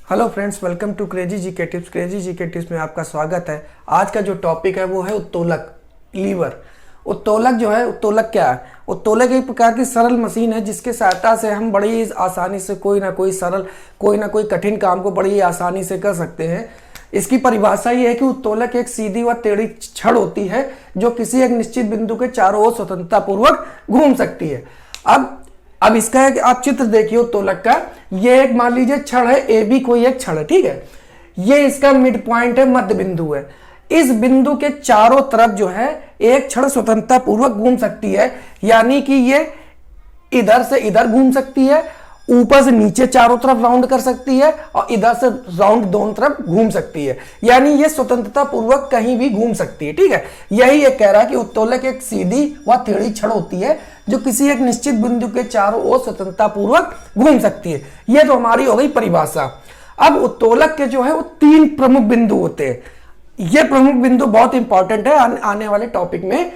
Hello friends, welcome to crazy GK tips. Crazy GK tips में आपका स्वागत है। आज का जो टॉपिक है वो है उत्तोलक, लीवर। उत्तोलक जो है, उत्तोलक क्या है? उत्तोलक एक प्रकार की सरल मशीन है जिसके सहायता से हम बड़ी आसानी से कोई ना कोई कठिन काम को बड़ी आसानी से कर सकते हैं। इसकी परिभाषा ये है कि उत्तोलक एक सीधी व टेढ़ी छड़ होती है जो किसी एक निश्चित बिंदु के चारों ओर स्वतंत्रता पूर्वक घूम सकती है। अब इसका एक आप चित्र देखिए उत्तोलक का। ये एक मान लीजिए छड़ है, ए बी कोई एक छड़ है, ठीक है। ये इसका मिड पॉइंट है, मध्य बिंदु है। इस बिंदु के चारों तरफ जो है एक छड़ स्वतंत्रता पूर्वक घूम सकती है, यानी कि ये इधर से इधर घूम सकती है, ऊपर से नीचे चारों तरफ राउंड कर सकती है और इधर से राउंड दोनों तरफ घूम सकती है, यानी ये स्वतंत्रता पूर्वक कहीं भी घूम सकती है, ठीक है। यही ये कह रहा है कि उत्तोलक एक सीधी व टेढ़ी छड़ होती है जो किसी एक निश्चित बिंदु के चारों ओर स्वतंत्रता पूर्वक घूम सकती है। ये तो हमारी हो गई परिभाषा। अब उत्तोलक के जो है वो 3 प्रमुख बिंदु होते हैं। ये प्रमुख बिंदु बहुत इंपॉर्टेंट है आने वाले टॉपिक में।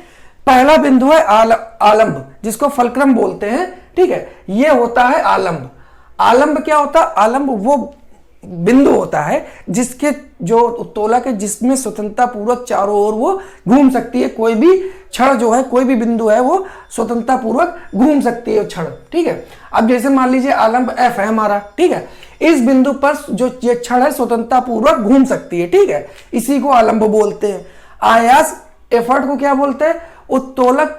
पहला बिंदु है आलंब, जिसको फलक्रम बोलते हैं, ठीक है। ये होता है आलंब। आलंब क्या होता है? आलंब वो बिंदु होता है जिसके जो उत्तोलक है जिसमें स्वतंत्रता पूर्वक चारों ओर वो घूम सकती है। कोई भी छड़ जो है, कोई भी बिंदु है, वो स्वतंत्रता पूर्वक घूम सकती है छड़, ठीक है। अब जैसे मान लीजिए आलंब एफ है हमारा, ठीक है। इस बिंदु पर जो ये छड़ है स्वतंत्रता पूर्वक घूम सकती है, ठीक है। इसी को आलंब बोलते हैं। आयास एफर्ट को क्या बोलते हैं? उत्तोलक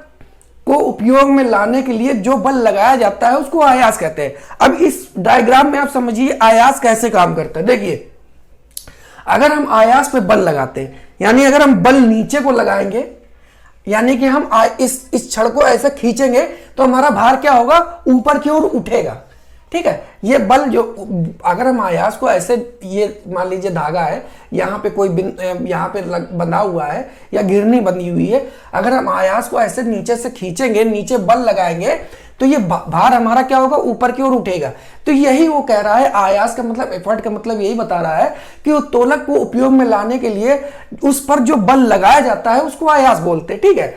को उपयोग में लाने के लिए जो बल लगाया जाता है उसको आयास कहते हैं। अब इस डायग्राम में आप समझिए आयास कैसे काम करता है। देखिए, अगर हम आयास पे बल लगाते हैं, यानी अगर हम बल नीचे को लगाएंगे, यानी कि हम इस छड़ को ऐसे खींचेंगे तो हमारा भार क्या होगा? ऊपर की ओर उठेगा, ठीक है। ये बल जो, अगर हम आयास को ऐसे, ये मान लीजिए धागा है, यहाँ पे कोई यहाँ पे बंधा हुआ है या घिरनी बंधी हुई है, अगर हम आयास को ऐसे नीचे से खींचेंगे, नीचे बल लगाएंगे, तो ये भार हमारा क्या होगा? ऊपर की ओर उठेगा। तो यही वो कह रहा है, आयास का मतलब, एफर्ट का मतलब यही बता रहा है कि उत्तोलक को उपयोग में लाने के लिए उस पर जो बल लगाया जाता है उसको आयास बोलते हैं, ठीक है।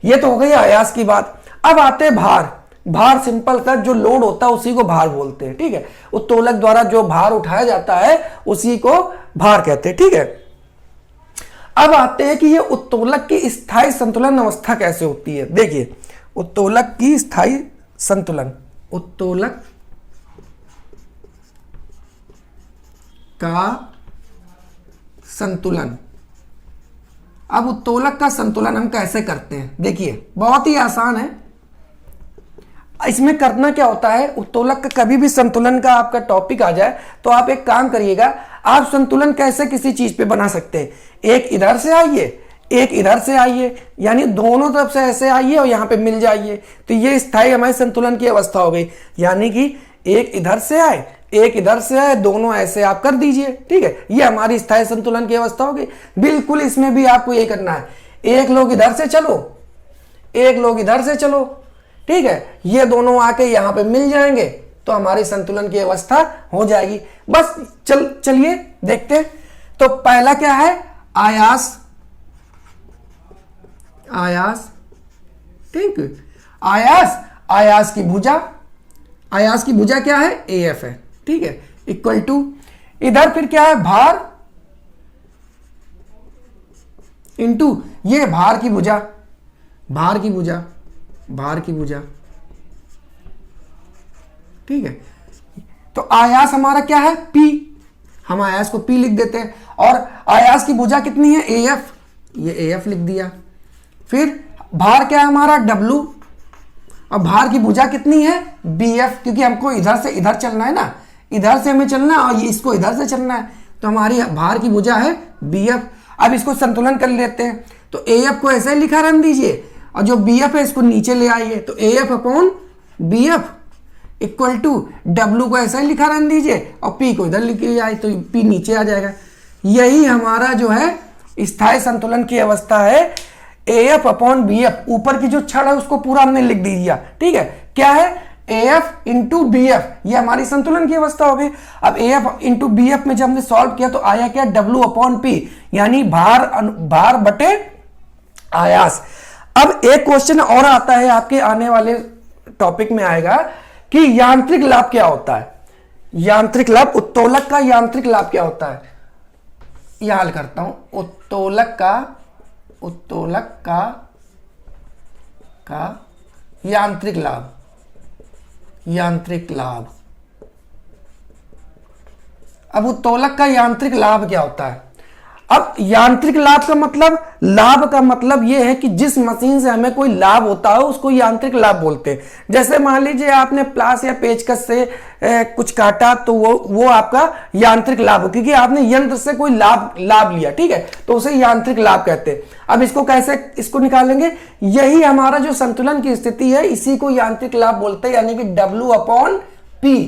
ये तो हो गई आयास की बात। अब आते हैं भार। भार सिंपल सा जो लोड होता है उसी को भार बोलते हैं, ठीक है। उत्तोलक द्वारा जो भार उठाया जाता है उसी को भार कहते हैं, ठीक है। अब आते हैं कि ये उत्तोलक की स्थायी संतुलन अवस्था कैसे होती है। देखिए, उत्तोलक की स्थायी संतुलन, उत्तोलक का संतुलन। अब उत्तोलक का संतुलन हम कैसे करते हैं? देखिए, बहुत ही आसान है। इसमें करना क्या होता है, उत्तोलक का कभी भी संतुलन का आपका टॉपिक आ जाए तो आप एक काम करिएगा, आप संतुलन कैसे किसी चीज पे बना सकते हैं। एक इधर से आइए, एक इधर से आइए, यानी दोनों तरफ से ऐसे आइए और यहां पे मिल जाइए, तो ये स्थायी हमारे संतुलन की अवस्था हो गई। यानी कि एक इधर से आए, एक इधर से आए, दोनों ऐसे आप कर दीजिए, ठीक है। ये हमारी स्थायी संतुलन की अवस्था हो गई। बिल्कुल इसमें भी आपको ये करना है, एक लोग इधर से चलो, एक लोग इधर से चलो, ठीक है। ये दोनों आके यहां पे मिल जाएंगे तो हमारी संतुलन की अवस्था हो जाएगी। बस चलिए देखते हैं। तो पहला क्या है? आयास, आयास, ठीक है। आयास की भुजा, आयास की भुजा क्या है? AF है, ठीक है। इक्वल टू, इधर फिर क्या है? भार इंटू ये भार की भुजा, भार की भुजा, भार की भुजा, ठीक है। तो आयास हमारा क्या है? P। हम आयास को P लिख देते हैं। और आयास की भुजा कितनी है? AF, ये AF लिख दिया। फिर भार क्या है हमारा? W। और भार की भुजा कितनी है? BF, क्योंकि हमको इधर से इधर चलना है ना, इधर से हमें चलना है और इसको इधर से चलना है, तो हमारी भार की भुजा है BF। अब इसको संतुलन कर लेते हैं, तो AF को ऐसे लिखा रहने दीजिए और जो BF है इसको नीचे ले आइए, तो AF upon BF equal to W को ऐसा ही लिखा रहने दीजिए और P को इधर लिख आए तो P नीचे आ जाएगा। यही हमारा जो है स्थायी संतुलन की अवस्था है। AF अपॉन BF, ऊपर की जो छड़ है उसको पूरा हमने लिख दिया, ठीक है। क्या है? AF इंटू BF, ये हमारी संतुलन की अवस्था हो गई। अब AF इंटू BF में जब हमने सॉल्व किया तो आया क्या? W अपॉन P, यानी भार बटे आयास। अब एक क्वेश्चन और आता है आपके आने वाले टॉपिक में आएगा कि यांत्रिक लाभ क्या होता है। यांत्रिक लाभ, उत्तोलक का यांत्रिक लाभ क्या होता है, यह हल करता हूं। उत्तोलक का यांत्रिक लाभ। अब उत्तोलक का यांत्रिक लाभ क्या होता है? अब यांत्रिक लाभ का मतलब यह है कि जिस मशीन से हमें कोई लाभ होता है उसको यांत्रिक लाभ बोलते हैं। जैसे मान लीजिए आपने प्लास या पेचकस से कुछ काटा तो वो आपका यांत्रिक लाभ हो, क्योंकि आपने यंत्र से कोई लाभ लिया, ठीक है, तो उसे यांत्रिक लाभ कहते हैं। अब इसको निकालेंगे, यही हमारा जो संतुलन की स्थिति है इसी को यांत्रिक लाभ बोलते हैं, यानी कि W/P।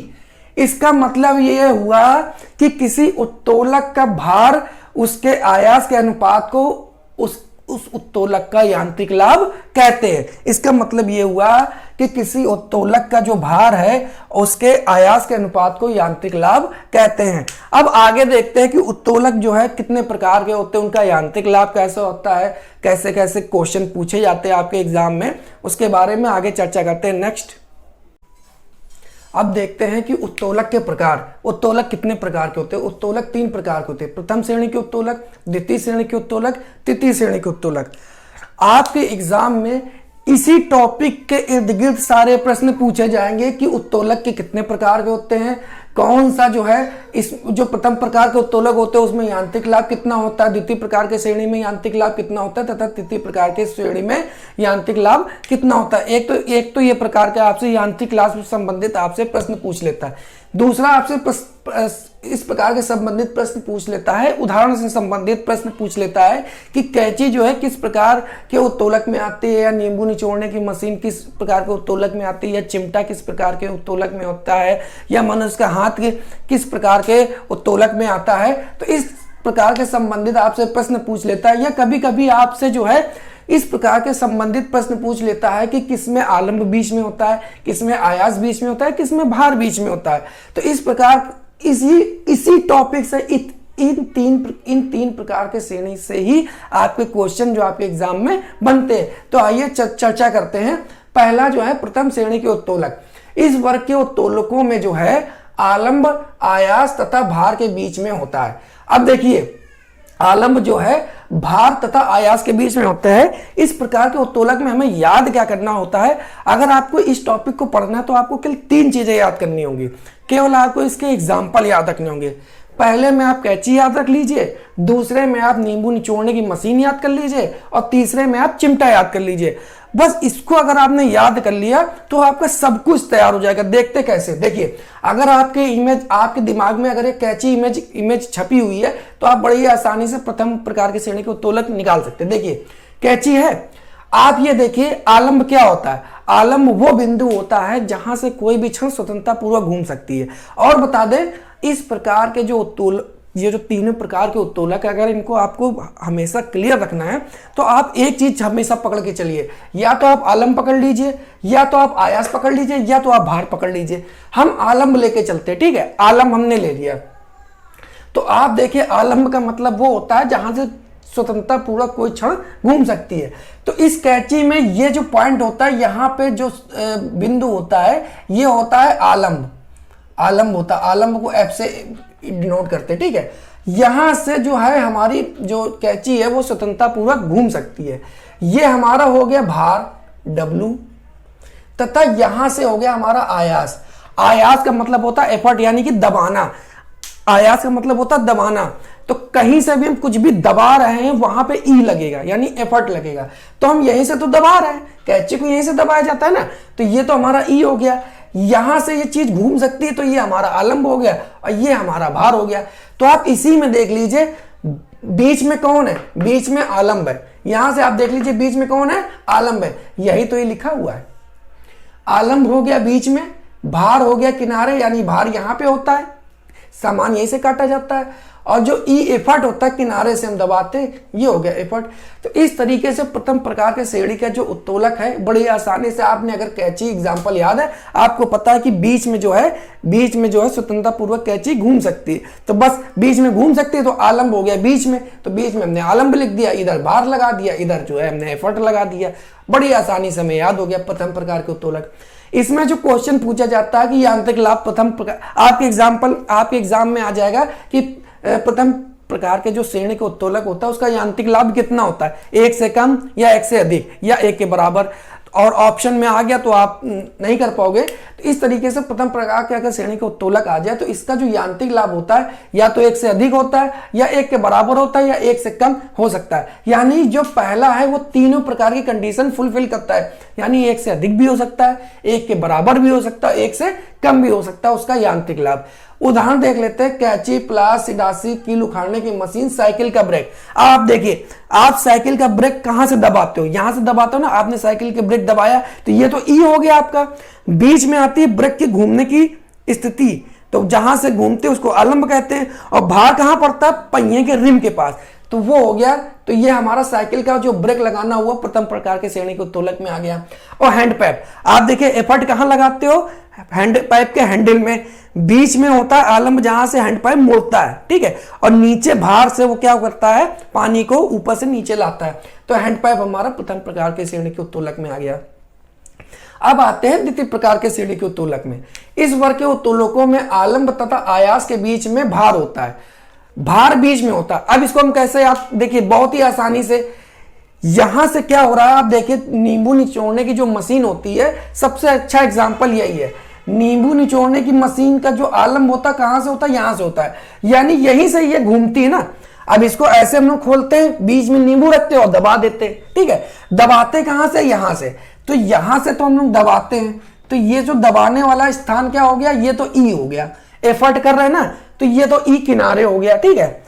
इसका मतलब यह हुआ कि किसी उत्तोलक का भार उसके आयास के अनुपात को उस उत्तोलक का यांत्रिक लाभ कहते हैं। इसका मतलब यह हुआ कि किसी उत्तोलक का जो भार है उसके आयास के अनुपात को यांत्रिक लाभ कहते हैं। अब आगे देखते हैं कि उत्तोलक जो है कितने प्रकार के होते हैं, उनका यांत्रिक लाभ कैसे होता है, कैसे कैसे क्वेश्चन पूछे जाते हैं आपके एग्जाम में, उसके बारे में आगे चर्चा करते हैं। नेक्स्ट अब देखते हैं कि उत्तोलक के प्रकार। उत्तोलक कितने प्रकार के होते हैं? उत्तोलक 3 प्रकार के होते हैं। प्रथम श्रेणी के उत्तोलक, द्वितीय श्रेणी के उत्तोलक, तृतीय श्रेणी के उत्तोलक। आपके एग्जाम में इसी टॉपिक के इर्द गिर्द सारे प्रश्न पूछे जाएंगे कि उत्तोलक के कितने प्रकार के होते हैं, कौन सा जो है इस जो प्रथम प्रकार के उत्तोलक होते हैं उसमें यांत्रिक लाभ कितना होता है, द्वितीय प्रकार के श्रेणी में यांत्रिक लाभ कितना होता है तथा तृतीय प्रकार के श्रेणी में यांत्रिक लाभ कितना होता है। एक तो ये प्रकार के आपसे यांत्रिक लाभ से संबंधित आपसे प्रश्न पूछ लेता है। दूसरा आपसे इस प्रकार के संबंधित प्रश्न पूछ लेता है, उदाहरण से संबंधित प्रश्न पूछ लेता है कि कैंची जो है किस प्रकार के उत्तोलक में आती है, या नींबू निचोड़ने की मशीन किस प्रकार के उत्तोलक में आती है, या चिमटा किस प्रकार के उत्तोलक में होता है, या मनुष्य का हाथ किस प्रकार के उत्तोलक में आता है। तो इस प्रकार के संबंधित आपसे प्रश्न पूछ लेता है, या कभी कभी आपसे जो है इस प्रकार के संबंधित प्रश्न पूछ लेता है कि किसमें आलंब बीच में होता है, किसमें आयास बीच में होता है, किसमें भार बीच में होता है। तो इस प्रकार इसी टॉपिक से इन तीन प्रकार के श्रेणी से ही आपके क्वेश्चन जो आपके एग्जाम में बनते हैं। तो आइए चर्चा करते हैं। पहला जो है प्रथम श्रेणी के उत्तोलक। इस वर्ग के उत्तोलकों में जो है आलंब, आयास तथा भार के बीच में होता है। अब देखिए, आलंब जो है भार तथा आयास के बीच में होते हैं। इस प्रकार के उत्तोलक में हमें याद क्या करना होता है? अगर आपको इस टॉपिक को पढ़ना है तो आपको केवल 3 चीजें याद करनी होंगी, केवल आपको इसके एग्जाम्पल याद रखने होंगे। पहले में आप कैंची याद रख लीजिए, दूसरे में आप नींबू निचोड़ने की मशीन याद कर लीजिए, और तीसरे में आप चिमटा याद कर लीजिए। बस इसको अगर आपने याद कर लिया तो आपका सब कुछ तैयार हो जाएगा। देखते कैसे? देखिए, अगर आपके दिमाग में अगर एक कैंची इमेज छपी हुई है तो आप बड़ी आसानी से प्रथम प्रकार के श्रेणी के उत्तोलक निकाल सकते हैं। देखिए, कैंची है, आप ये देखिए आलंब क्या होता है? आलंब वो बिंदु होता है जहां से कोई भी क्षण स्वतंत्रता पूर्वक घूम सकती है। और बता दें, इस प्रकार के ये जो तीनों प्रकार के उत्तोलक, अगर इनको आपको हमेशा क्लियर रखना है तो आप एक चीज हमेशा पकड़ के चलिए, या तो आप आलंब पकड़ लीजिए, या तो आप आयास पकड़ लीजिए, या तो आप भार पकड़ लीजिए। हम आलंब लेके चलते हैं, ठीक है, आलंब हमने ले लिया। तो आप देखिए, आलंब का मतलब वो होता है जहां से स्वतंत्रता पूर्वक कोई क्षण घूम सकती है। तो इस कैंची में ये जो पॉइंट होता है, यहाँ पे जो बिंदु होता है, ये होता है आलंब। आलंब होता है, आलंब को F से डिनोट करते हैं, ठीक है। यहां से जो है हमारी जो कैंची है वो स्वतंत्रता पूर्वक घूम सकती है। ये हमारा हो गया भार W, तथा यहां से हो गया हमारा आयास। आयास का मतलब होता है एफर्ट, यानी कि दबाना। आयास का मतलब होता है दबाना। तो कहीं से भी हम कुछ भी दबा रहे हैं वहां पे ई लगेगा, यानी एफर्ट लगेगा। तो हम यहीं से तो दबा रहे हैं, कैंची को यहीं से दबाया जाता है ना, तो ये तो हमारा ई हो गया। यहां से ये चीज घूम सकती है तो ये हमारा आलंब हो गया, और ये हमारा भार हो गया। तो आप इसी में देख लीजिए, बीच में कौन है? बीच में आलंब है। यहां से आप देख लीजिए, बीच में कौन है? आलंब है। यही तो ये लिखा हुआ है। आलंब हो गया बीच में, भार हो गया किनारे, यानी भार यहां पे होता है, सामान यहीं से काटा जाता है। और जो ई एफर्ट होता है किनारे से हम दबाते हैं, ये हो गया एफर्ट। तो इस तरीके से प्रथम प्रकार के श्रेणी का जो उत्तोलक है बड़ी आसानी से, आपने अगर कैंची एग्जांपल याद है, आपको पता है कि बीच में जो है स्वतंत्रता पूर्वक कैंची घूम सकती है, तो बस बीच में घूम सकती है तो आलंब हो गया बीच में, तो बीच में हमने आलंब लिख दिया, इधर भार लगा दिया, इधर जो है हमने एफर्ट लगा दिया, बड़ी आसानी से हमें याद हो गया प्रथम प्रकार के उत्तोलक। इसमें जो क्वेश्चन पूछा जाता है कि यांत्रिक लाभ प्रथम प्रकार, आपके एग्जाम में आ जाएगा कि प्रथम प्रकार के जो श्रेणी के उत्तोलक होता है उसका यांत्रिक लाभ कितना होता है, 1 से कम या 1 से अधिक या 1 के बराबर, और ऑप्शन में आ गया तो आप नहीं कर पाओगे। तो इस तरीके से प्रथम प्रकार के अगर श्रेणी का उत्तोलक आ जाए तो इसका जो यांत्रिक लाभ होता है या तो 1 से अधिक होता है या 1 के बराबर होता है या 1 से कम हो सकता है। यानी जो पहला है वो तीनों प्रकार की कंडीशन फुलफिल करता है, यानी 1 से अधिक भी हो सकता है, 1 के बराबर भी हो सकता है, 1 से कम भी हो सकता है उसका यांत्रिक लाभ। उदाहरण देख लेते हैं, कैंची, प्लास, सिडासी, कील उखाड़ने की मशीन, साइकिल का ब्रेक। आप देखिए, आप साइकिल का ब्रेक कहां से दबाते हो, यहां से दबाते हो ना, आपने साइकिल के ब्रेक दबाया तो ये तो ई हो गया आपका। बीच में आती है ब्रेक की घूमने की स्थिति, तो जहां से घूमते उसको आलंब कहते हैं, और भार कहां पड़ता है, पहिए के रिम के पास, तो वो हो गया। तो ये हमारा साइकिल का जो ब्रेक लगाना हुआ प्रथम प्रकार के श्रेणी के उत्तोलक में आ गया। और हैंड पाइप, आप देखिए एफर्ट कहां लगाते हो, हैंड पाइप के हैंडल में, बीच में होता है आलंब जहां से हैंड पाइप मोड़ता है, ठीक है, और नीचे भार से वो क्या करता है, पानी को ऊपर से नीचे लाता है। तो हैंड पाइप हमारा प्रथम प्रकार के श्रेणी के उत्तोलक में आ गया। अब आते हैं द्वितीय प्रकार के श्रेणी के उत्तोलक में। इस वर्ग के उत्तोलकों में आलंब तथा आयास के बीच में भार होता है, भार बीच में होता है। अब इसको हम कैसे, आप देखिए बहुत ही आसानी से, यहां से क्या हो रहा है, आप देखिए नींबू निचोड़ने की जो मशीन होती है, सबसे अच्छा एग्जांपल यही है। नींबू निचोड़ने की मशीन का जो आलंब होता है कहां से होता है, यहां से होता है, यानी यहीं से ये घूमती है ना। अब इसको ऐसे हम लोग खोलते हैं, बीच में नींबू रखते हैं और दबा देते हैं, ठीक है। दबाते कहां से, यहां से, तो यहां से तो हम लोग दबाते हैं, तो ये जो दबाने वाला स्थान क्या हो गया, ये तो ई हो गया, एफर्ट कर रहे हैं ना, तो ये तो ई किनारे हो गया, ठीक है।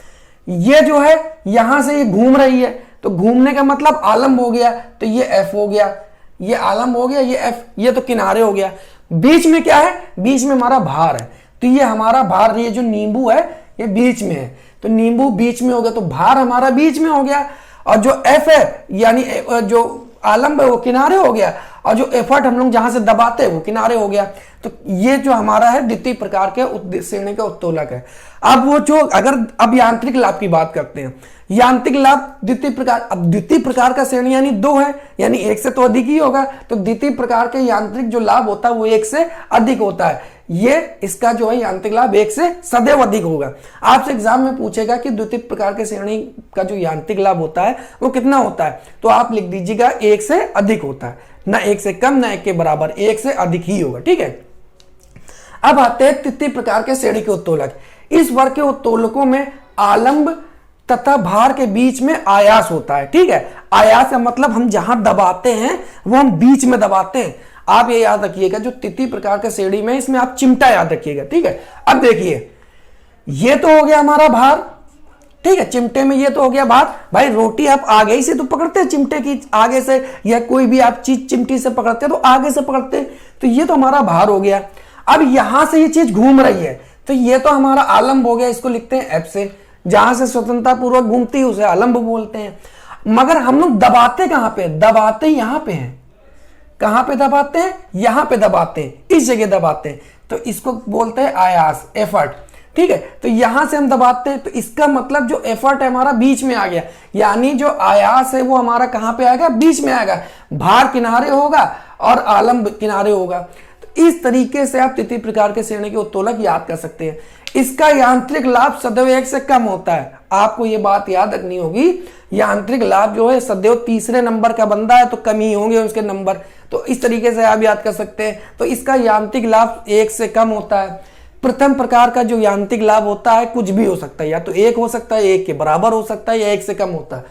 ये जो है यहां से ये घूम रही है, तो घूमने का मतलब आलंब हो गया, तो ये एफ हो गया, ये आलंब हो गया, ये एफ, ये तो किनारे हो गया। बीच में क्या है, बीच में हमारा भार है, तो ये हमारा भार, ये जो नींबू है ये बीच में है, तो नींबू बीच में हो गया, तो भार हमारा बीच में हो गया। और जो एफ है यानी जो आलंब है वो किनारे हो गया, और जो एफर्ट हम लोग जहां से दबाते हैं वो किनारे हो गया। तो ये जो हमारा है द्वितीय प्रकार के श्रेणी का उत्तोलक है। अब वो जो, अगर अब यांत्रिक लाभ की बात करते हैं, यांत्रिक लाभ द्वितीय प्रकार, अब द्वितीय प्रकार का श्रेणी यानी 2 है, यानी 1 से तो अधिक ही होगा, तो द्वितीय प्रकार के यांत्रिक जो लाभ होता है वो 1 से अधिक होता है। ये इसका जो है यांत्रिक लाभ 1 से सदैव अधिक होगा। आपसे एग्जाम में पूछेगा कि द्वितीय प्रकार के श्रेणी का जो यांत्रिक लाभ होता है वो कितना होता है, तो आप लिख दीजिएगा 1 से अधिक होता है, ना 1 से कम ना 1 के बराबर, 1 से अधिक ही होगा, ठीक है। अब आते हैं तृतीय प्रकार के श्रेणी के उत्तोलक। इस वर्ग के उत्तोलकों में आलंब तथा भार के बीच में आयास होता है, ठीक है। आयास का मतलब हम जहां दबाते हैं वो हम बीच में दबाते हैं। आप ये याद रखिएगा, जो तृतीय प्रकार के श्रेणी में, इसमें आप चिमटा याद रखिएगा, ठीक है। अब देखिए, ये तो हो गया हमारा भार, ठीक है, चिमटे में ये तो हो गया भार। भाई रोटी आप आगे ही से तो पकड़ते हैं, चिमटे की आगे से, या कोई भी आप चीज चिमटी से पकड़ते हैं तो आगे से पकड़ते हैं, तो ये तो हमारा भार हो गया। अब यहां से ये चीज घूम रही है, तो ये तो हमारा आलंब हो गया, इसको लिखते हैं एफ से, जहां से स्वतंत्रता पूर्वक घूमती है उसे आलंब बोलते हैं। मगर हम लोग दबाते कहां पे, दबाते यहां पे हैं, कहां पे दबाते हैं, यहां पे दबाते हैं, इस जगह दबाते हैं, तो इसको बोलते हैं आयास, एफर्ट, ठीक है। तो यहां से हम दबाते हैं, तो इसका मतलब जो एफर्ट है हमारा बीच में आ गया, यानी जो आयास है वो हमारा कहां पे आएगा, बीच में आएगा, भार किनारे होगा और आलंब किनारे होगा। तो इस तरीके से आप तृतीय प्रकार के श्रेणी के उत्तोलक याद कर सकते हैं। इसका यांत्रिक लाभ सदैव 1 से कम होता है, आपको ये बात याद रखनी होगी। यांत्रिक लाभ जो है सदैव तीसरे नंबर का बंदा है तो कम ही होंगे उसके नंबर, तो इस तरीके से आप याद कर सकते हैं। तो इसका यांत्रिक लाभ 1 से कम होता है। प्रथम प्रकार का जो यांत्रिक लाभ होता है कुछ भी हो सकता है, या तो 1 हो सकता है, 1 के बराबर हो सकता है, या 1 से कम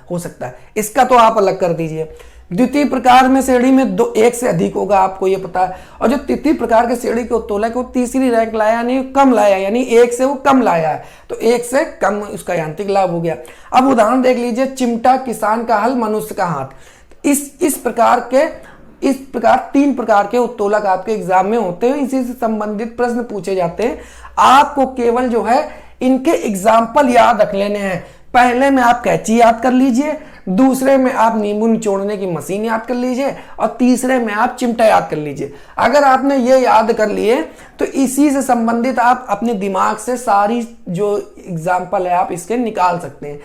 हो सकता है, इसका तो आप अलग कर दीजिए। द्वितीय प्रकार में श्रेणी में 1 से अधिक होगा, आपको ये पता है। और जो तृतीय प्रकार के श्रेणी के उत्तोलक वो तीसरी रैंक लाया, यानी कम लाया, यानी 1 से वो कम लाया है, तो 1 से कम उसका यांत्रिक लाभ हो गया। अब उदाहरण देख लीजिए, चिमटा, किसान का हल, मनुष्य का हाथ। इस प्रकार 3 प्रकार के उत्तोलक आपके एग्जाम में होते हैं, इसी से संबंधित प्रश्न पूछे जाते हैं। आपको केवल जो है इनके एग्जाम्पल याद रख लेने हैं। पहले में आप कैंची याद कर लीजिए, दूसरे में आप नींबू निचोड़ने की मशीन याद कर लीजिए, और तीसरे में आप चिमटा याद कर लीजिए। अगर आपने ये याद कर लिए तो इसी से संबंधित आप अपने दिमाग से सारी जो एग्जाम्पल है आप इसके निकाल सकते हैं।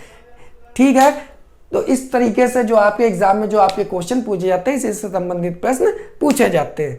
ठीक है, तो इस तरीके से जो आपके एग्जाम में जो आपके क्वेश्चन पूछे जाते हैं इससे संबंधित प्रश्न पूछे जाते हैं।